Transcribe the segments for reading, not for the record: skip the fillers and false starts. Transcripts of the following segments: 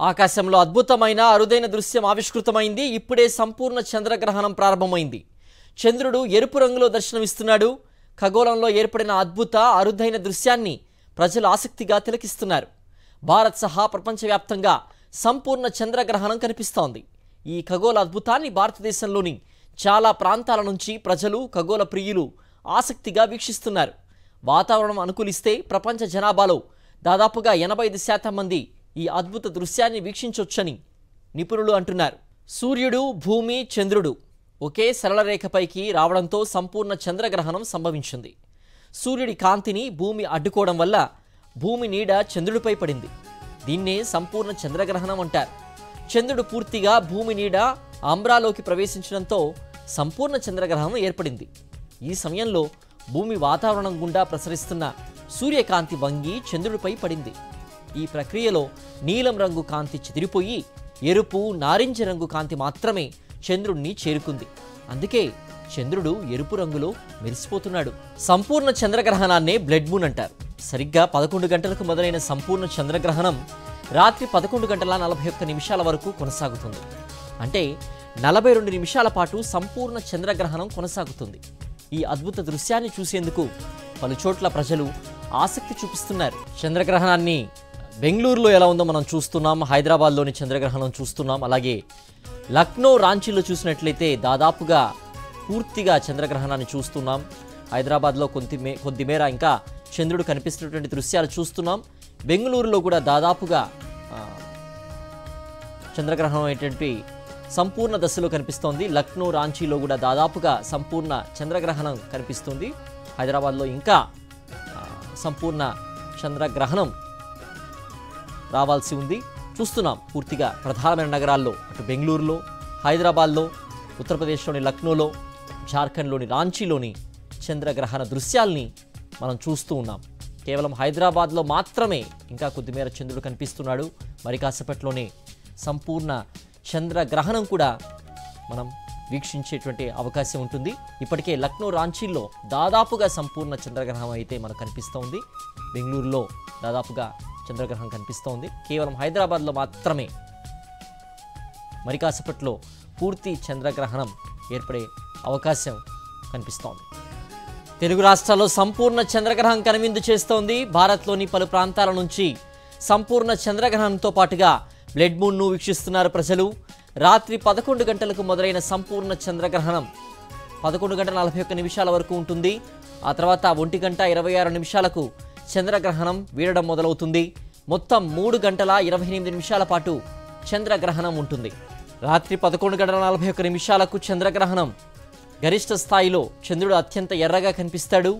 ఆకాశంలో అద్భుతమైన అరుదైన దృశ్యం ఆవిష్కృతమైంది. ఇప్పుడే సంపూర్ణ చంద్రగ్రహణం ప్రారంభమైంది. చంద్రుడు ఎరుపు రంగులో దర్శనమిస్తున్నాడు. ఖగోళంలో ఏర్పడిన అద్భుత అరుదైన దృశ్యాన్ని ప్రజలు ఆసక్తిగా తిలకిస్తున్నారు. భారత్ సహా ప్రపంచవ్యాప్తంగా సంపూర్ణ చంద్రగ్రహణం కనిపిస్తోంది. ఈ ఖగోళ అద్భుతాన్ని భారతదేశంలోని చాలా ప్రాంతాల నుంచి ప్రజలు, ఖగోళ ప్రియులు ఆసక్తిగా వీక్షిస్తున్నారు. వాతావరణం అనుకూలిస్తే ప్రపంచ జనాభాలో దాదాపుగా 85% మంది ఈ అద్భుత దృశ్యాన్ని వీక్షించొచ్చని నిపుణులు అంటున్నారు. సూర్యుడు, భూమి, చంద్రుడు ఒకే సరళ రేఖపైకి రావడంతో సంపూర్ణ చంద్రగ్రహణం సంభవించింది. సూర్యుడి కాంతిని భూమి అడ్డుకోవడం వల్ల భూమి నీడ చంద్రుడిపై పడింది. దీన్నే సంపూర్ణ చంద్రగ్రహణం అంటారు. చంద్రుడు పూర్తిగా భూమి నీడ అంబ్రాలోకి ప్రవేశించడంతో సంపూర్ణ చంద్రగ్రహణం ఏర్పడింది. ఈ సమయంలో భూమి వాతావరణం గుండా ప్రసరిస్తున్న సూర్యకాంతి వంగి చంద్రుడిపై పడింది. ఈ ప్రక్రియలో నీలం రంగు కాంతి చెదిరిపోయి ఎరుపు, నారింజ రంగు కాంతి మాత్రమే చంద్రుడిని చేరుకుంది. అందుకే చంద్రుడు ఎరుపు రంగులో మెరిసిపోతున్నాడు. సంపూర్ణ చంద్రగ్రహణాన్నే బ్లడ్ మూన్ అంటారు. సరిగ్గా 11 గంటలకు మొదలైన సంపూర్ణ చంద్రగ్రహణం రాత్రి 11 గంటల 41 నిమిషాల వరకు కొనసాగుతుంది. అంటే 42 నిమిషాల పాటు సంపూర్ణ చంద్రగ్రహణం కొనసాగుతుంది. ఈ అద్భుత దృశ్యాన్ని చూసేందుకు పలుచోట్ల ప్రజలు ఆసక్తి చూపిస్తున్నారు. చంద్రగ్రహణాన్ని బెంగళూరులో ఎలా ఉందో మనం చూస్తున్నాం, హైదరాబాద్లోని చంద్రగ్రహణం చూస్తున్నాం. అలాగే లక్నో, రాంచీలో చూసినట్లయితే దాదాపుగా పూర్తిగా చంద్రగ్రహణాన్ని చూస్తున్నాం. హైదరాబాద్లో కొద్దిమేర ఇంకా చంద్రుడు కనిపిస్తున్నటువంటి దృశ్యాలు చూస్తున్నాం. బెంగళూరులో కూడా దాదాపుగా చంద్రగ్రహణం ఏంటంటే సంపూర్ణ దశలో కనిపిస్తోంది. లక్నో, రాంచీలో కూడా దాదాపుగా సంపూర్ణ చంద్రగ్రహణం కనిపిస్తుంది. హైదరాబాద్లో ఇంకా సంపూర్ణ చంద్రగ్రహణం రావాల్సి ఉంది. చూస్తున్నాం పూర్తిగా ప్రధానమైన నగరాల్లో, అటు బెంగళూరులో, హైదరాబాద్లో, ఉత్తరప్రదేశ్లోని లక్నోలో, జార్ఖండ్లోని రాంచీలోని చంద్రగ్రహణ దృశ్యాల్ని మనం చూస్తూ ఉన్నాం. కేవలం హైదరాబాద్లో మాత్రమే ఇంకా కొద్దిమేర చంద్రుడు కనిపిస్తున్నాడు. మరి కాసేపట్లోనే సంపూర్ణ చంద్రగ్రహణం కూడా మనం వీక్షించేటువంటి అవకాశం ఉంటుంది. ఇప్పటికే లక్నో, రాంచీల్లో దాదాపుగా సంపూర్ణ చంద్రగ్రహణం అయితే మనకు కనిపిస్తోంది. బెంగళూరులో దాదాపుగా చంద్రగ్రహణం కనిపిస్తోంది. కేవలం హైదరాబాద్లో మాత్రమే మరి కాసేపట్లో పూర్తి చంద్రగ్రహణం ఏర్పడే అవకాశం కనిపిస్తోంది. తెలుగు రాష్ట్రాల్లో సంపూర్ణ చంద్రగ్రహణం కనువిందు చేస్తోంది. భారత్లోని పలు ప్రాంతాల నుంచి సంపూర్ణ చంద్రగ్రహణంతో పాటుగా బ్లడ్ మూన్ను వీక్షిస్తున్నారు ప్రజలు. రాత్రి 11 గంటలకు మొదలైన సంపూర్ణ చంద్రగ్రహణం 11 గంటల 41 నిమిషాల వరకు ఉంటుంది. ఆ తర్వాత 1 గంట 26 నిమిషాలకు చంద్రగ్రహణం వీడడం మొదలవుతుంది. మొత్తం 3 గంటల 28 నిమిషాల పాటు చంద్రగ్రహణం ఉంటుంది. రాత్రి 11 గంటల 41 నిమిషాలకు చంద్రగ్రహణం గరిష్ట స్థాయిలో చంద్రుడు అత్యంత ఎర్రగా కనిపిస్తాడు.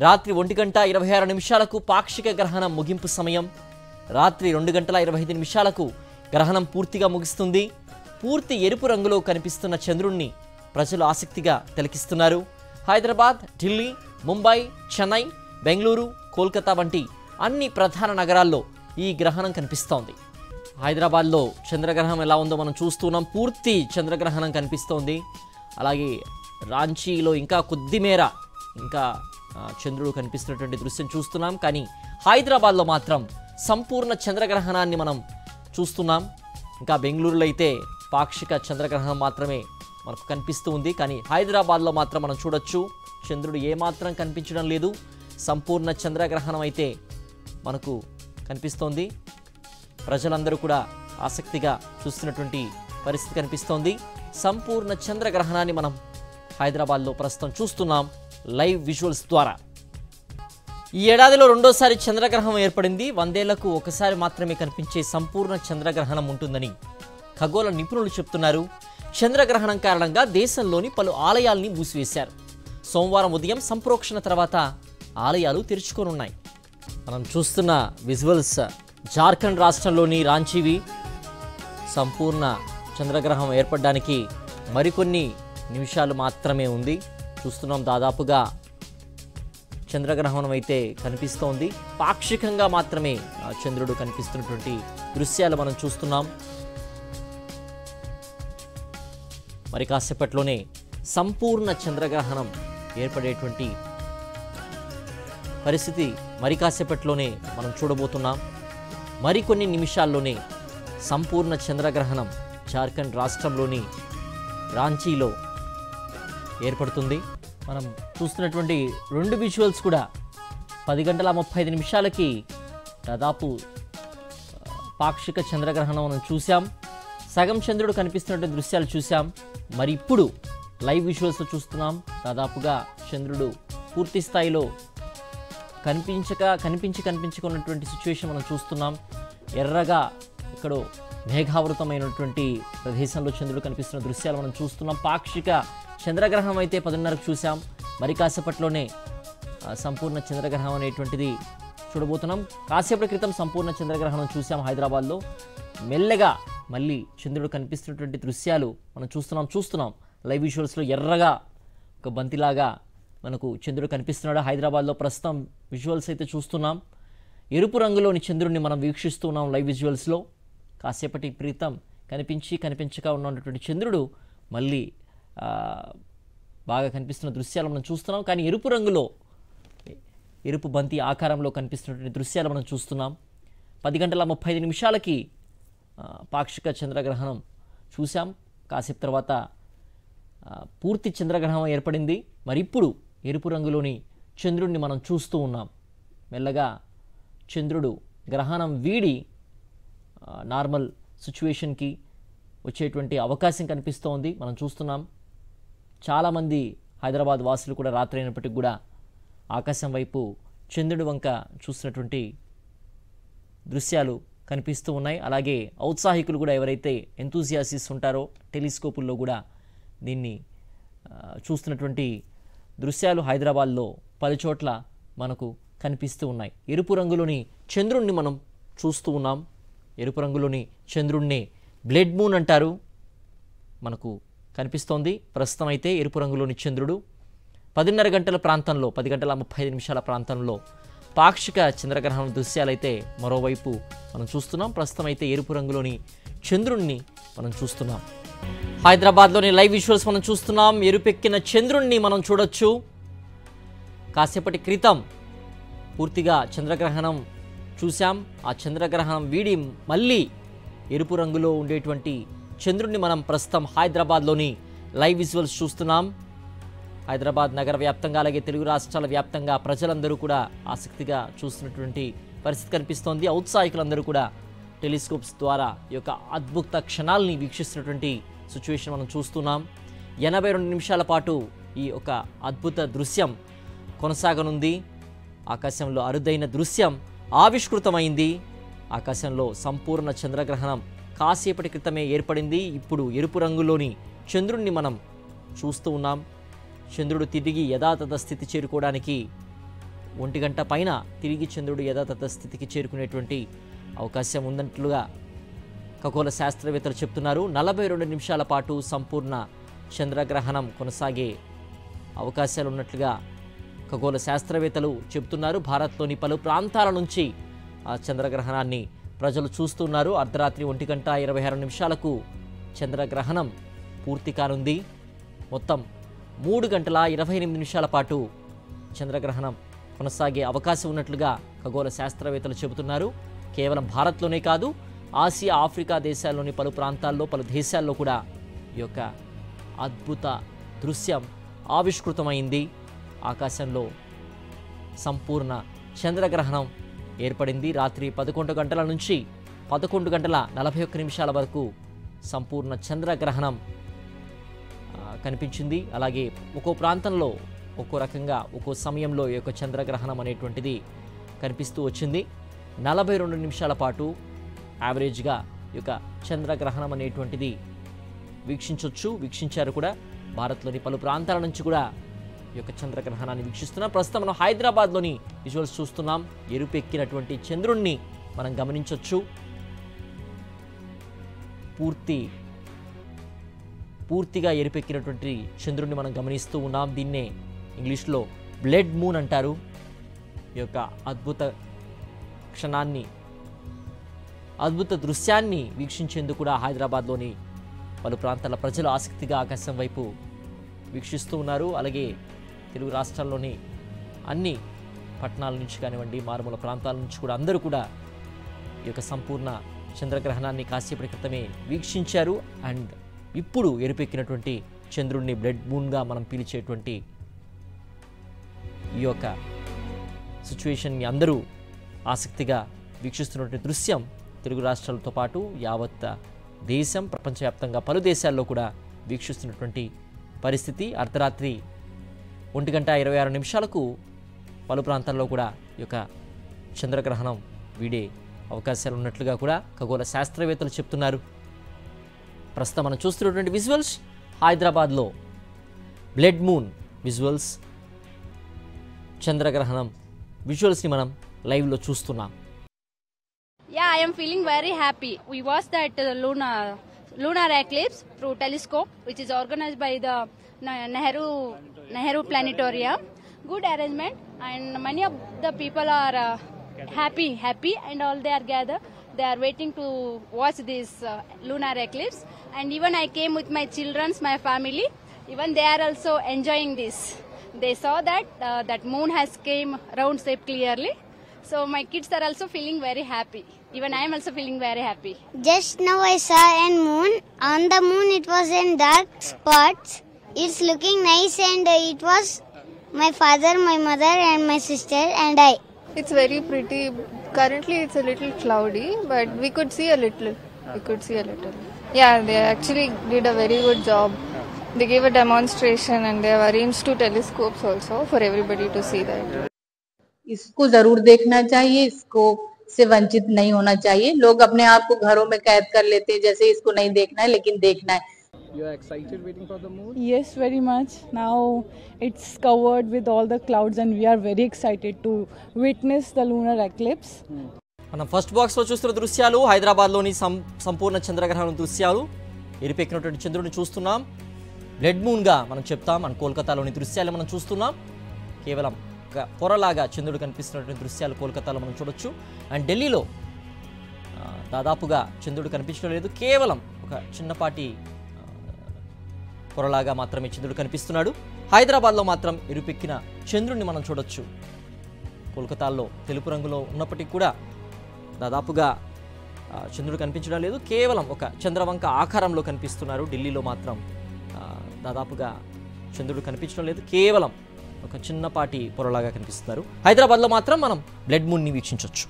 రాత్రి 1 గంట 26 నిమిషాలకు పాక్షిక గ్రహణం ముగింపు సమయం. రాత్రి 2 గంటల 25 నిమిషాలకు గ్రహణం పూర్తిగా ముగుస్తుంది. పూర్తి ఎరుపు రంగులో కనిపిస్తున్న చంద్రుణ్ణి ప్రజలు ఆసక్తిగా తిలకిస్తున్నారు. హైదరాబాద్, ఢిల్లీ, ముంబై, చెన్నై, బెంగళూరు, కోల్కతా వంటి అన్ని ప్రధాన నగరాల్లో ఈ గ్రహణం కనిపిస్తోంది. హైదరాబాద్లో చంద్రగ్రహణం ఎలా ఉందో మనం చూస్తున్నాం. పూర్తి చంద్రగ్రహణం కనిపిస్తోంది. అలాగే రాంచీలో ఇంకా కొద్దిమేర ఇంకా చంద్రుడు కనిపిస్తున్నటువంటి దృశ్యం చూస్తున్నాం. కానీ హైదరాబాద్లో మాత్రం సంపూర్ణ చంద్రగ్రహణాన్ని మనం చూస్తున్నాం. ఇంకా బెంగళూరులో అయితే పాక్షిక చంద్రగ్రహణం మాత్రమే మనకు కనిపిస్తూ ఉంది. కానీ హైదరాబాద్లో మాత్రం మనం చూడొచ్చు, చంద్రుడు ఏమాత్రం కనిపించడం లేదు. సంపూర్ణ చంద్రగ్రహణం అయితే మనకు కనిపిస్తోంది. ప్రజలందరూ కూడా ఆసక్తిగా చూస్తున్నటువంటి పరిస్థితి కనిపిస్తోంది. సంపూర్ణ చంద్రగ్రహణాన్ని మనం హైదరాబాద్లో ప్రస్తుతం చూస్తున్నాం లైవ్ విజువల్స్ ద్వారా. ఈ ఏడాదిలో రెండోసారి చంద్రగ్రహణం ఏర్పడింది. 100 ఏళ్లకు ఒకసారి మాత్రమే కనిపించే సంపూర్ణ చంద్రగ్రహణం ఉంటుందని ఖగోళ నిపుణులు చెప్తున్నారు. చంద్రగ్రహణం కారణంగా దేశంలోని పలు ఆలయాల్ని మూసివేశారు. సోమవారం ఉదయం సంప్రోక్షణ తర్వాత ఆలయాలు తెరుచుకోనున్నాయి. మనం చూస్తున్న విజువల్స్ జార్ఖండ్ రాష్ట్రంలోని రాంచీవి. సంపూర్ణ చంద్రగ్రహణం ఏర్పడడానికి మరికొన్ని నిమిషాలు మాత్రమే ఉంది. చూస్తున్నాం దాదాపుగా చంద్రగ్రహణం అయితే కనిపిస్తోంది. పాక్షికంగా మాత్రమే చంద్రుడు కనిపిస్తున్నటువంటి దృశ్యాలు మనం చూస్తున్నాం. మరి కాసేపట్లోనే సంపూర్ణ చంద్రగ్రహణం ఏర్పడేటువంటి పరిస్థితి మరి కాసేపట్లోనే మనం చూడబోతున్నాం. మరికొన్ని నిమిషాల్లోనే సంపూర్ణ చంద్రగ్రహణం జార్ఖండ్ రాష్ట్రంలోని రాంచీలో ఏర్పడుతుంది. మనం చూస్తున్నటువంటి 2 విజువల్స్ కూడా 10:35 దాదాపు పాక్షిక చంద్రగ్రహణం మనం చూసాం. సగం చంద్రుడు కనిపిస్తున్నటువంటి దృశ్యాలు చూసాం. మరి ఇప్పుడు లైవ్ విజువల్స్లో చూస్తున్నాం. దాదాపుగా చంద్రుడు పూర్తి స్థాయిలో కనిపించుకున్నటువంటి సిచ్యువేషన్ మనం చూస్తున్నాం. ఎర్రగా ఇక్కడ మేఘావృతమైనటువంటి ప్రదేశంలో చంద్రుడు కనిపిస్తున్న దృశ్యాలు మనం చూస్తున్నాం. పాక్షిక చంద్రగ్రహణం అయితే 10:30కు చూసాం. మరి కాసేపట్లోనే సంపూర్ణ చంద్రగ్రహణం అనేటువంటిది చూడబోతున్నాం. కాసేపటి క్రితం సంపూర్ణ చంద్రగ్రహణం చూసాం హైదరాబాద్లో. మెల్లగా మళ్ళీ చంద్రుడు కనిపిస్తున్నటువంటి దృశ్యాలు మనం చూస్తున్నాం లైవ్ విజువల్స్లో. ఎర్రగా ఒక బంతిలాగా మనకు చంద్రుడు కనిపిస్తున్నాడు హైదరాబాద్లో. ప్రస్తుతం విజువల్స్ అయితే చూస్తున్నాం. ఎరుపు రంగులోని చంద్రుడిని మనం వీక్షిస్తున్నాం లైవ్ విజువల్స్లో. కాసేపటి క్రితం కనిపించక ఉన్నటువంటి చంద్రుడు మళ్ళీ బాగా కనిపిస్తున్న దృశ్యాలు మనం చూస్తున్నాం. కానీ ఎరుపు రంగులో, ఎరుపు బంతి ఆకారంలో కనిపిస్తున్నటువంటి దృశ్యాలు మనం చూస్తున్నాం. 10:35 పాక్షిక చంద్రగ్రహణం చూసాం. కాసేపు తర్వాత పూర్తి చంద్రగ్రహణం ఏర్పడింది. మరి ఇప్పుడు ఎరుపు రంగులోని చంద్రుడిని మనం చూస్తూ ఉన్నాం. మెల్లగా చంద్రుడు గ్రహణం వీడి నార్మల్ సిచ్యువేషన్కి వచ్చేటువంటి అవకాశం కనిపిస్తోంది. మనం చూస్తున్నాం. చాలామంది హైదరాబాద్ వాసులు కూడా రాత్రి అయినప్పటికీ కూడా ఆకాశం వైపు చంద్రుడి వంక చూసినటువంటి దృశ్యాలు కనిపిస్తూ ఉన్నాయి. అలాగే ఔత్సాహికులు కూడా ఎవరైతే ఎంతూజియాసిస్ ఉంటారో టెలిస్కోపుల్లో కూడా దీన్ని చూస్తున్నటువంటి దృశ్యాలు హైదరాబాద్లో పలుచోట్ల మనకు కనిపిస్తూ ఉన్నాయి. ఎరుపు రంగులోని చంద్రుణ్ణి మనం చూస్తూ ఉన్నాం. ఎరుపు రంగులోని చంద్రుణ్ణి బ్లడ్ మూన్ అంటారు. మనకు కనిపిస్తోంది. ప్రస్తుతం అయితే ఎరుపు రంగులోని చంద్రుడు 10:30 గంటల ప్రాంతంలో, 10:35 ప్రాంతంలో పాక్షిక చంద్రగ్రహణం దృశ్యాలైతే మరోవైపు మనం చూస్తున్నాం. ప్రస్తుతం అయితే ఎరుపు రంగులోని చంద్రుణ్ణి మనం చూస్తున్నాం. హైదరాబాద్లోని లైవ్ విజువల్స్ మనం చూస్తున్నాం. ఎరుపెక్కిన చంద్రుణ్ణి మనం చూడొచ్చు. కాసేపటి క్రితం పూర్తిగా చంద్రగ్రహణం చూసాం. ఆ చంద్రగ్రహణం వీడి మళ్ళీ ఎరుపు రంగులో ఉండేటువంటి చంద్రుడిని మనం ప్రస్తుతం హైదరాబాద్లోని లైవ్ విజువల్స్ చూస్తున్నాం. హైదరాబాద్ నగర వ్యాప్తంగా అలాగే తెలుగు రాష్ట్రాల వ్యాప్తంగా ప్రజలందరూ కూడా ఆసక్తిగా చూస్తున్నటువంటి పరిస్థితి కనిపిస్తోంది. ఔత్సాహికులందరూ కూడా టెలిస్కోప్స్ ద్వారా ఈ యొక్క అద్భుత క్షణాలని వీక్షిస్తున్నటువంటి సిచ్యువేషన్ మనం చూస్తున్నాం. 82 నిమిషాల పాటు ఈ యొక్క అద్భుత దృశ్యం కొనసాగనుంది. ఆకాశంలో అరుదైన దృశ్యం ఆవిష్కృతమైంది. ఆకాశంలో సంపూర్ణ చంద్రగ్రహణం కాసేపటి క్రితమే ఏర్పడింది. ఇప్పుడు ఎరుపు రంగులోని చంద్రుణ్ణి మనం చూస్తూ ఉన్నాం. చంద్రుడు తిరిగి యథాతథ స్థితి చేరుకోవడానికి 1 గంట పైన తిరిగి చంద్రుడు యథాతథ స్థితికి చేరుకునేటువంటి అవకాశం ఉన్నట్లుగా ఖగోళ శాస్త్రవేత్తలు చెప్తున్నారు. 42 నిమిషాల పాటు సంపూర్ణ చంద్రగ్రహణం కొనసాగే అవకాశాలు ఉన్నట్లుగా ఖగోళ శాస్త్రవేత్తలు చెబుతున్నారు. భారత్లోని పలు ప్రాంతాల నుంచి ఆ చంద్రగ్రహణాన్ని ప్రజలు చూస్తున్నారు. అర్ధరాత్రి 1:26 చంద్రగ్రహణం పూర్తి కానుంది. మొత్తం 3:28 పాటు చంద్రగ్రహణం కొనసాగే అవకాశం ఉన్నట్లుగా ఖగోళ శాస్త్రవేత్తలు చెబుతున్నారు. కేవలం భారత్లోనే కాదు, ఆసియా, ఆఫ్రికా దేశాల్లోని పలు ప్రాంతాల్లో, పలు దేశాల్లో కూడా ఈ యొక్క అద్భుత దృశ్యం ఆవిష్కృతమైంది. ఆకాశంలో సంపూర్ణ చంద్రగ్రహణం ఏర్పడింది. రాత్రి 11 గంటల నుంచి 11:41 వరకు సంపూర్ణ చంద్రగ్రహణం కనిపించింది. అలాగే ఒక్కో ప్రాంతంలో ఒక్కో రకంగా ఒక్కో సమయంలో ఈ యొక్క చంద్రగ్రహణం అనేటువంటిది కనిపిస్తూ వచ్చింది. 42 నిమిషాల పాటు యావరేజ్గా ఈ యొక్క చంద్రగ్రహణం అనేటువంటిది వీక్షించారు కూడా. భారత్లోని పలు ప్రాంతాల నుంచి కూడా ఈ యొక్క చంద్రగ్రహణాన్ని వీక్షిస్తున్నాం. ప్రస్తుతం మనం హైదరాబాద్లోని విజువల్స్ చూస్తున్నాం. ఎరుపెక్కినటువంటి చంద్రుణ్ణి మనం గమనించవచ్చు. పూర్తిగా ఎరుపెక్కినటువంటి చంద్రుణ్ణి మనం గమనిస్తూ ఉన్నాం. దీన్నే ఇంగ్లీష్లో బ్లడ్ మూన్ అంటారు. ఈ యొక్క అద్భుత క్షణాన్ని, అద్భుత దృశ్యాన్ని వీక్షించేందుకు కూడా హైదరాబాద్లోని పలు ప్రాంతాల ప్రజలు ఆసక్తిగా ఆకాశం వైపు వీక్షిస్తూ ఉన్నారు. అలాగే తెలుగు రాష్ట్రాల్లోని అన్ని పట్టణాల నుంచి కానివ్వండి, మారుమూల ప్రాంతాల నుంచి కూడా అందరూ కూడా ఈ యొక్క సంపూర్ణ చంద్రగ్రహణాన్ని కాసేపటి క్రితమే వీక్షించారు. అండ్ ఇప్పుడు ఎరుపెక్కినటువంటి చంద్రుడిని బ్లడ్ మూన్గా మనం పిలిచేటువంటి ఈ యొక్క సిచ్యువేషన్ని అందరూ ఆసక్తిగా వీక్షిస్తున్నటువంటి దృశ్యం తెలుగు రాష్ట్రాలతో పాటు యావత్ దేశం, ప్రపంచవ్యాప్తంగా పలు దేశాల్లో కూడా వీక్షిస్తున్నటువంటి పరిస్థితి. అర్ధరాత్రి 1:26 పలు ప్రాంతాల్లో కూడా ఈ యొక్క చంద్రగ్రహణం వీడే అవకాశాలు ఉన్నట్లుగా కూడా ఖగోళ శాస్త్రవేత్తలు చెప్తున్నారు. ప్రస్తుతం మనం చూస్తున్నటువంటి విజువల్స్ హైదరాబాద్లో బ్లడ్ మూన్ విజువల్స్, చంద్రగ్రహణం విజువల్స్ని మనం లైవ్లో చూస్తున్నాం. Yeah, I am feeling very happy. We watched that lunar eclipse through telescope, which is organized by the Nehru Planetarium. Good arrangement, and many of the people are happy, and all they are gathered. They are waiting to watch this lunar eclipse. And even I came with my children, my family. Even they are also enjoying this. They saw that that moon has came round shape clearly. So my kids are also feeling very happy. Even I am also feeling very happy. Just now I saw a moon. On the moon it was in dark spots. It's looking nice, and it was my father, my mother and my sister and I. It's very pretty. Currently it's a little cloudy, but we could see a little. Yeah, they actually did a very good job. They gave a demonstration and they have arranged 2 telescopes also for everybody to see that. इसको जरूर देखना चाहिए, इसको से वंचित नहीं होना चाहिए. लोग अपने आप को घरों में कैद कर लेते हैं, जैसे इसको नहीं देखना है, लेकिन देखना है. You are excited waiting for the moon? Yes, very much. Now it's covered with all the clouds and we are very excited to witness the lunar eclipse. మనం ఫస్ట్ బాక్స్లో చూస్తున్న దృశ్యాలు హైదరాబాద్లోని సంపూర్ణ చంద్రగ్రహణం దృశ్యాలు. ఎరిపెక్కినటువంటి చంద్రుడిని చూస్తున్నాం. బ్లడ్ మూన్గా మనం చెప్తాం. మన కోల్కతాలోని దృశ్యాలు మనం చూస్తున్నాం. కేవలం ఒక పొరలాగా చంద్రుడు కనిపిస్తున్నటువంటి దృశ్యాలు కోల్కతాలో మనం చూడొచ్చు. అండ్ ఢిల్లీలో దాదాపుగా చంద్రుడు కనిపించడం లేదు. కేవలం ఒక చిన్నపాటి పొరలాగా మాత్రమే చంద్రుడు కనిపిస్తున్నాడు. హైదరాబాద్లో మాత్రం ఎరుపెక్కిన చంద్రుడిని మనం చూడొచ్చు. కోల్కతాలో తెలుపు రంగులో ఉన్నప్పటికీ కూడా దాదాపుగా చంద్రుడు కనిపించడం లేదు. కేవలం ఒక చంద్రవంక ఆకారంలో కనిపిస్తున్నారు. ఢిల్లీలో మాత్రం దాదాపుగా చంద్రుడు కనిపించడం లేదు. కేవలం ఒక చిన్నపాటి పొరలాగా కనిపిస్తున్నారు. హైదరాబాద్లో మాత్రం మనం బ్లడ్ మూన్ని వీక్షించవచ్చు.